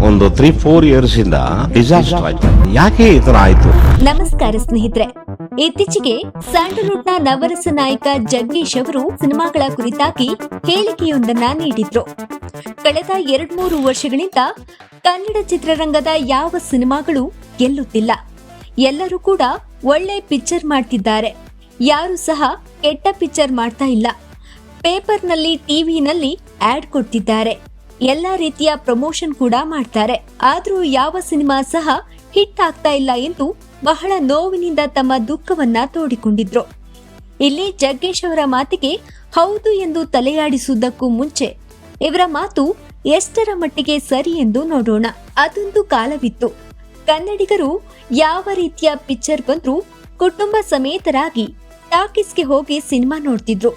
ಒಂದು 3-4 ಇಯರ್ಸ್ ಇಂದ ಡಿಸಾಸ್ಟರ್ ಆಯ್ತು. ಯಾಕೆ ಈ ತರ ಆಯ್ತು? ನಮಸ್ಕಾರ ಸ್ನೇಹಿತರೆ, ಇತ್ತೀಚೆಗೆ ಸ್ಯಾಂಡಲ್ವುಡ್ ನ ನವರಸ ನಾಯಕ ಜಗ್ಗೇಶ್ ಅವರು ಸಿನಿಮಾಗಳ ಕುರಿತಾಗಿ ಹೇಳಿಕೆಯೊಂದನ್ನ ನೀಡಿದ್ರು. ಕಳೆದ 2-3 ವರ್ಷಗಳಿಂದ ಕನ್ನಡ ಚಿತ್ರರಂಗದ ಯಾವ ಸಿನಿಮಾಗಳು ಗೆಲ್ಲುತ್ತಿಲ್ಲ. ಎಲ್ಲರೂ ಕೂಡ ಒಳ್ಳೆ ಪಿಕ್ಚರ್ ಮಾಡ್ತಿದ್ದಾರೆ, ಯಾರು ಸಹ ಕೆಟ್ಟ ಪಿಕ್ಚರ್ ಮಾಡ್ತಾ ಇಲ್ಲ. ಪೇಪರ್ನಲ್ಲಿ, ಟಿವಿನಲ್ಲಿ ಆಡ್ ಕೊಡ್ತಿದ್ದಾರೆ, ಎಲ್ಲಾ ರೀತಿಯ ಪ್ರಮೋಷನ್ ಕೂಡ ಮಾಡ್ತಾರೆ. ಆದ್ರೂ ಯಾವ ಸಿನಿಮಾ ಸಹ ಹಿಟ್ ಆಗ್ತಾ ಇಲ್ಲ ಎಂದು ಬಹಳ ನೋವಿನಿಂದ ತಮ್ಮ ದುಃಖವನ್ನ ತೋಡಿಕೊಂಡಿದ್ರು. ಇಲ್ಲಿ ಜಗ್ಗೇಶ್ ಅವರ ಮಾತಿಗೆ ಹೌದು ಎಂದು ತಲೆಯಾಡಿಸುವುದಕ್ಕೂ ಮುಂಚೆ ಇವರ ಮಾತು ಎಷ್ಟರ ಮಟ್ಟಿಗೆ ಸರಿ ಎಂದು ನೋಡೋಣ. ಅದೊಂದು ಕಾಲವಿತ್ತು, ಕನ್ನಡಿಗರು ಯಾವ ರೀತಿಯ ಪಿಕ್ಚರ್ ಬಂದ್ರೂ ಕುಟುಂಬ ಸಮೇತರಾಗಿ ಟಾಕೀಸ್ಗೆ ಹೋಗಿ ಸಿನಿಮಾ ನೋಡ್ತಿದ್ರು.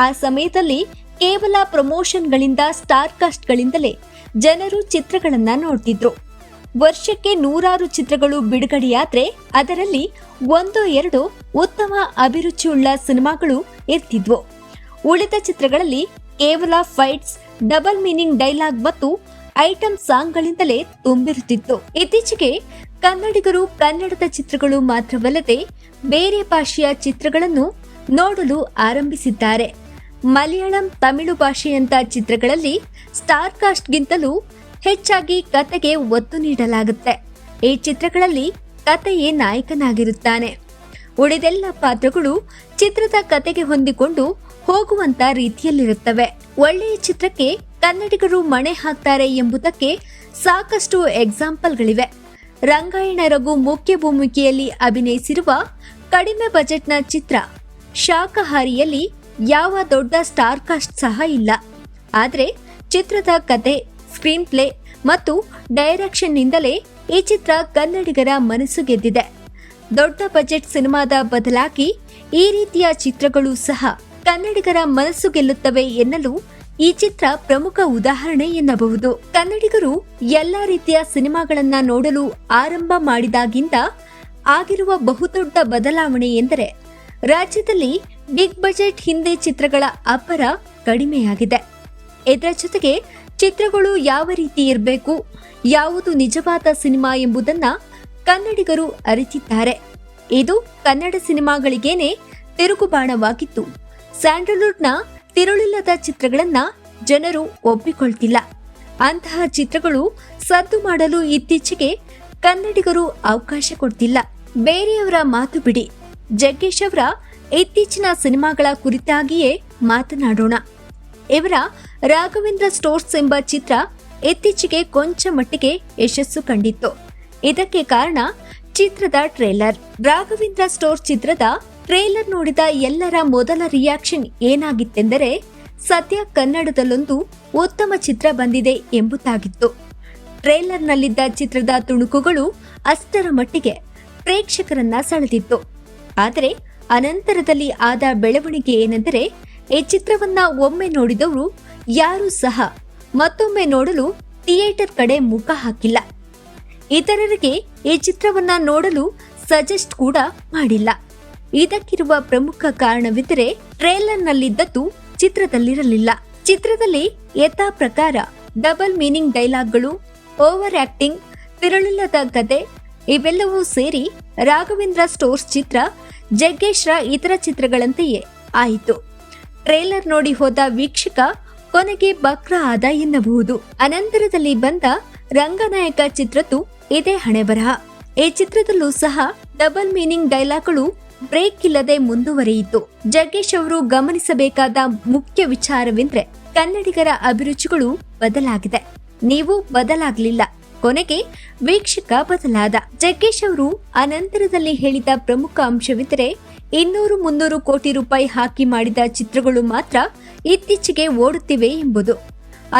ಆ ಸಮಯದಲ್ಲಿ ಕೇವಲ ಪ್ರಮೋಷನ್ಗಳಿಂದ, ಸ್ಟಾರ್ ಕಾಸ್ಟ್ಗಳಿಂದಲೇ ಜನರು ಚಿತ್ರಗಳನ್ನ ನೋಡ್ತಿದ್ರು. ವರ್ಷಕ್ಕೆ 100 ಚಿತ್ರಗಳು ಬಿಡುಗಡೆಯಾದ್ರೆ ಅದರಲ್ಲಿ 1-2 ಉತ್ತಮ ಅಭಿರುಚಿಯುಳ್ಳ ಸಿನಿಮಾಗಳು ಇರ್ತಿದ್ವು. ಉಳಿದ ಚಿತ್ರಗಳಲ್ಲಿ ಕೇವಲ ಫೈಟ್ಸ್, ಡಬಲ್ ಮೀನಿಂಗ್ ಡೈಲಾಗ್ ಮತ್ತು ಐಟಂ ಸಾಂಗ್ಗಳಿಂದಲೇ ತುಂಬಿರುತ್ತಿತ್ತು. ಇತ್ತೀಚೆಗೆ ಕನ್ನಡಿಗರು ಕನ್ನಡದ ಚಿತ್ರಗಳು ಮಾತ್ರವಲ್ಲದೆ ಬೇರೆ ಭಾಷೆಯ ಚಿತ್ರಗಳನ್ನು ನೋಡಲು ಆರಂಭಿಸಿದ್ದಾರೆ. ಮಲಯಾಳಂ, ತಮಿಳು ಭಾಷೆಯಂತ ಚಿತ್ರಗಳಲ್ಲಿ ಸ್ಟಾರ್ ಕಾಸ್ಟ್ಗಿಂತಲೂ ಹೆಚ್ಚಾಗಿ ಕತೆಗೆ ಒತ್ತು ನೀಡಲಾಗುತ್ತೆ. ಈ ಚಿತ್ರಗಳಲ್ಲಿ ಕತೆಯೇ ನಾಯಕನಾಗಿರುತ್ತಾನೆ. ಉಳಿದೆಲ್ಲ ಪಾತ್ರಗಳು ಚಿತ್ರದ ಕತೆಗೆ ಹೊಂದಿಕೊಂಡು ಹೋಗುವಂತ ರೀತಿಯಲ್ಲಿರುತ್ತವೆ. ಒಳ್ಳೆಯ ಚಿತ್ರಕ್ಕೆ ಕನ್ನಡಿಗರು ಮಣೆ ಹಾಕ್ತಾರೆ ಎಂಬುದಕ್ಕೆ ಸಾಕಷ್ಟು ಎಕ್ಸಾಂಪಲ್ಗಳಿವೆ. ರಂಗಾಯಣ ರಘು ಮುಖ್ಯ ಭೂಮಿಕೆಯಲ್ಲಿ ಅಭಿನಯಿಸಿರುವ ಕಡಿಮೆ ಬಜೆಟ್ನ ಚಿತ್ರ ಶಾಕಾಹಾರಿಯಲ್ಲಿ ಯಾವ ದೊಡ್ಡ ಸ್ಟಾರ್ ಕಾಸ್ಟ್ ಸಹ ಇಲ್ಲ. ಆದರೆ ಚಿತ್ರದ ಕತೆ, ಸ್ಕ್ರೀನ್ ಪ್ಲೇ ಮತ್ತು ಡೈರೆಕ್ಷನ್ ನಿಂದಲೇ ಈ ಚಿತ್ರ ಕನ್ನಡಿಗರ ಮನಸ್ಸು ಗೆದ್ದಿದೆ. ದೊಡ್ಡ ಬಜೆಟ್ ಸಿನಿಮಾದ ಬದಲಾಗಿ ಈ ರೀತಿಯ ಚಿತ್ರಗಳು ಸಹ ಕನ್ನಡಿಗರ ಮನಸ್ಸು ಗೆಲ್ಲುತ್ತವೆ ಎನ್ನಲು ಈ ಚಿತ್ರ ಪ್ರಮುಖ ಉದಾಹರಣೆ ಎನ್ನಬಹುದು. ಕನ್ನಡಿಗರು ಎಲ್ಲಾ ರೀತಿಯ ಸಿನಿಮಾಗಳನ್ನ ನೋಡಲು ಆರಂಭ ಮಾಡಿದಾಗಿಂದ ಆಗಿರುವ ಬಹುದೊಡ್ಡ ಬದಲಾವಣೆ ಎಂದರೆ ರಾಜ್ಯದಲ್ಲಿ ಬಿಗ್ ಬಜೆಟ್ ಹಿಂದಿ ಚಿತ್ರಗಳ ಅಬ್ಬರ ಕಡಿಮೆಯಾಗಿದೆ. ಇದರ ಜೊತೆಗೆ ಚಿತ್ರಗಳು ಯಾವ ರೀತಿ ಇರಬೇಕು, ಯಾವುದು ನಿಜವಾದ ಸಿನಿಮಾ ಎಂಬುದನ್ನ ಕನ್ನಡಿಗರು ಅರಿತಿದ್ದಾರೆ. ಇದು ಕನ್ನಡ ಸಿನಿಮಾಗಳಿಗೇನೆ ತಿರುಗುಬಾಣವಾಗಿತ್ತು. ಸ್ಯಾಂಡಲ್ವುಡ್ನ ತಿರುಳಿಲ್ಲದ ಚಿತ್ರಗಳನ್ನ ಜನರು ಒಪ್ಪಿಕೊಳ್ತಿಲ್ಲ. ಅಂತಹ ಚಿತ್ರಗಳು ಸದ್ದು ಮಾಡಲು ಇತ್ತೀಚೆಗೆ ಕನ್ನಡಿಗರು ಅವಕಾಶ ಕೊಡ್ತಿಲ್ಲ. ಬೇರೆಯವರ ಮಾತು ಬಿಡಿ, ಜಗ್ಗೇಶ್ ಅವರ ಇತ್ತೀಚಿನ ಸಿನಿಮಾಗಳ ಕುರಿತಾಗಿಯೇ ಮಾತನಾಡೋಣ. ಇವರ ರಾಘವೇಂದ್ರ ಸ್ಟೋರ್ಸ್ ಎಂಬ ಚಿತ್ರ ಇತ್ತೀಚೆಗೆ ಕೊಂಚ ಮಟ್ಟಿಗೆ ಯಶಸ್ಸು ಕಂಡಿತ್ತು. ಇದಕ್ಕೆ ಕಾರಣ ಚಿತ್ರದ ಟ್ರೇಲರ್. ರಾಘವೇಂದ್ರ ಸ್ಟೋರ್ಸ್ ಚಿತ್ರದ ಟ್ರೇಲರ್ ನೋಡಿದ ಎಲ್ಲರ ಮೊದಲ ರಿಯಾಕ್ಷನ್ ಏನಾಗಿತ್ತೆಂದರೆ, ಸದ್ಯ ಕನ್ನಡದಲ್ಲೊಂದು ಉತ್ತಮ ಚಿತ್ರ ಬಂದಿದೆ ಎಂಬುದಾಗಿತ್ತು. ಟ್ರೇಲರ್ನಲ್ಲಿದ್ದ ಚಿತ್ರದ ತುಣುಕುಗಳು ಅಷ್ಟರ ಮಟ್ಟಿಗೆ ಪ್ರೇಕ್ಷಕರನ್ನ ಸೆಳೆದಿತ್ತು. ಆದರೆ ಅನಂತರದಲ್ಲಿ ಆದ ಬೆಳವಣಿಗೆ ಏನೆಂದರೆ, ಈ ಚಿತ್ರವನ್ನ ಒಮ್ಮೆ ನೋಡಿದವರು ಯಾರೂ ಸಹ ಮತ್ತೊಮ್ಮೆ ನೋಡಲು ಥಿಯೇಟರ್ ಕಡೆ ಮುಖ ಹಾಕಿಲ್ಲ. ಇತರರಿಗೆ ಈ ಚಿತ್ರವನ್ನ ನೋಡಲು ಸಜೆಸ್ಟ್ ಕೂಡ ಮಾಡಿಲ್ಲ. ಇದಕ್ಕಿರುವ ಪ್ರಮುಖ ಕಾರಣವೆಂದರೆ ಟ್ರೇಲರ್ನಲ್ಲಿದ್ದದ್ದು ಚಿತ್ರದಲ್ಲಿರಲಿಲ್ಲ. ಚಿತ್ರದಲ್ಲಿ ಯಥಾ ಪ್ರಕಾರ ಡಬಲ್ ಮೀನಿಂಗ್ ಡೈಲಾಗ್ಗಳು, ಓವರ್ ಆಕ್ಟಿಂಗ್, ತಿರುಳಿಲ್ಲದ ಕತೆ ಇವೆಲ್ಲವೂ ಸೇರಿ ರಾಘವೇಂದ್ರ ಸ್ಟೋರ್ಸ್ ಚಿತ್ರ ಜಗ್ಗೇಶ್ರ ಇತರ ಚಿತ್ರಗಳಂತೆಯೇ ಆಯಿತು. ಟ್ರೇಲರ್ ನೋಡಿ ಹೋದ ವೀಕ್ಷಕ ಕೊನೆಗೆ ಬಕ್ರ ಆದ ಎನ್ನಬಹುದು. ಅನಂತರದಲ್ಲಿ ಬಂದ ರಂಗನಾಯಕ ಚಿತ್ರದ್ದು ಇದೇ ಹಣೆಬರಹ. ಈ ಚಿತ್ರದಲ್ಲೂ ಸಹ ಡಬಲ್ ಮೀನಿಂಗ್ ಡೈಲಾಗ್ಗಳು ಬ್ರೇಕ್ ಇಲ್ಲದೆ ಮುಂದುವರಿಯಿತು. ಜಗ್ಗೇಶ್ ಅವರು ಗಮನಿಸಬೇಕಾದ ಮುಖ್ಯ ವಿಚಾರವೆಂದ್ರೆ, ಕನ್ನಡಿಗರ ಅಭಿರುಚಿಗಳು ಬದಲಾಗಿದೆ, ನೀವು ಬದಲಾಗಲಿಲ್ಲ. ಕೊನೆಗೆ ವೀಕ್ಷಕ ಬದಲಾದ. ಜಗ್ಗೇಶ್ ಅವರು ಅನಂತರದಲ್ಲಿ ಹೇಳಿದ ಪ್ರಮುಖ ಅಂಶವೆಂದರೆ, 200-300 ಕೋಟಿ ರೂಪಾಯಿ ಹಾಕಿ ಮಾಡಿದ ಚಿತ್ರಗಳು ಮಾತ್ರ ಇತ್ತೀಚೆಗೆ ಓಡುತ್ತಿವೆ ಎಂಬುದು.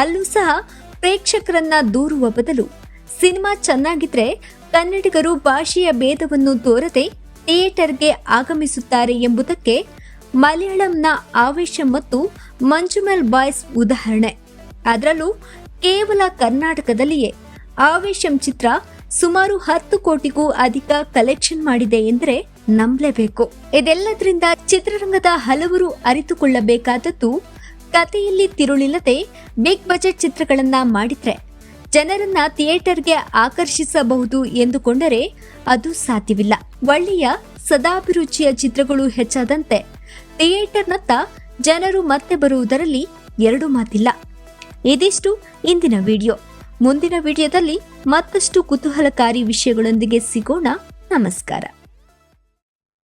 ಅಲ್ಲೂ ಸಹ ಪ್ರೇಕ್ಷಕರನ್ನ ದೂರುವ ಬದಲು ಸಿನಿಮಾ ಚೆನ್ನಾಗಿದ್ರೆ ಕನ್ನಡಿಗರು ಭಾಷೆಯ ಭೇದವನ್ನು ತೋರದೆ ಥಿಯೇಟರ್ಗೆ ಆಗಮಿಸುತ್ತಾರೆ ಎಂಬುದಕ್ಕೆ ಮಲಯಾಳಂನ ಆವೇಶ ಮತ್ತು ಮಂಜುಮೆಲ್ ಬಾಯ್ಸ್ ಉದಾಹರಣೆ. ಅದರಲ್ಲೂ ಕೇವಲ ಕರ್ನಾಟಕದಲ್ಲಿಯೇ ಆವೇಶಂ ಚಿತ್ರ ಸುಮಾರು 10 ಕೋಟಿಗೂ ಅಧಿಕ ಕಲೆಕ್ಷನ್ ಮಾಡಿದೆ ಎಂದರೆ ನಂಬಲೇಬೇಕು. ಇದೆಲ್ಲದರಿಂದ ಚಿತ್ರರಂಗದ ಹಲವರು ಅರಿತುಕೊಳ್ಳಬೇಕಾದದ್ದು, ಕಥೆಯಲ್ಲಿ ತಿರುಳಿಲ್ಲದೆ ಬಿಗ್ ಬಜೆಟ್ ಚಿತ್ರಗಳನ್ನ ಮಾಡಿದ್ರೆ ಜನರನ್ನ ಥಿಯೇಟರ್ಗೆ ಆಕರ್ಷಿಸಬಹುದು ಎಂದುಕೊಂಡರೆ ಅದು ಸಾಧ್ಯವಿಲ್ಲ. ಒಳ್ಳೆಯ ಸದಾಭಿರುಚಿಯ ಚಿತ್ರಗಳು ಹೆಚ್ಚಾದಂತೆ ಥಿಯೇಟರ್ನತ್ತ ಜನರು ಮತ್ತೆ ಬರುವುದರಲ್ಲಿ ಎರಡು ಮಾತಿಲ್ಲ. ಇದಿಷ್ಟು ಇಂದಿನ ವಿಡಿಯೋ. ಮುಂದಿನ ವಿಡಿಯೋದಲ್ಲಿ ಮತ್ತಷ್ಟು ಕುತೂಹಲಕಾರಿ ವಿಷಯಗಳೊಂದಿಗೆ ಸಿಗೋಣ. ನಮಸ್ಕಾರ.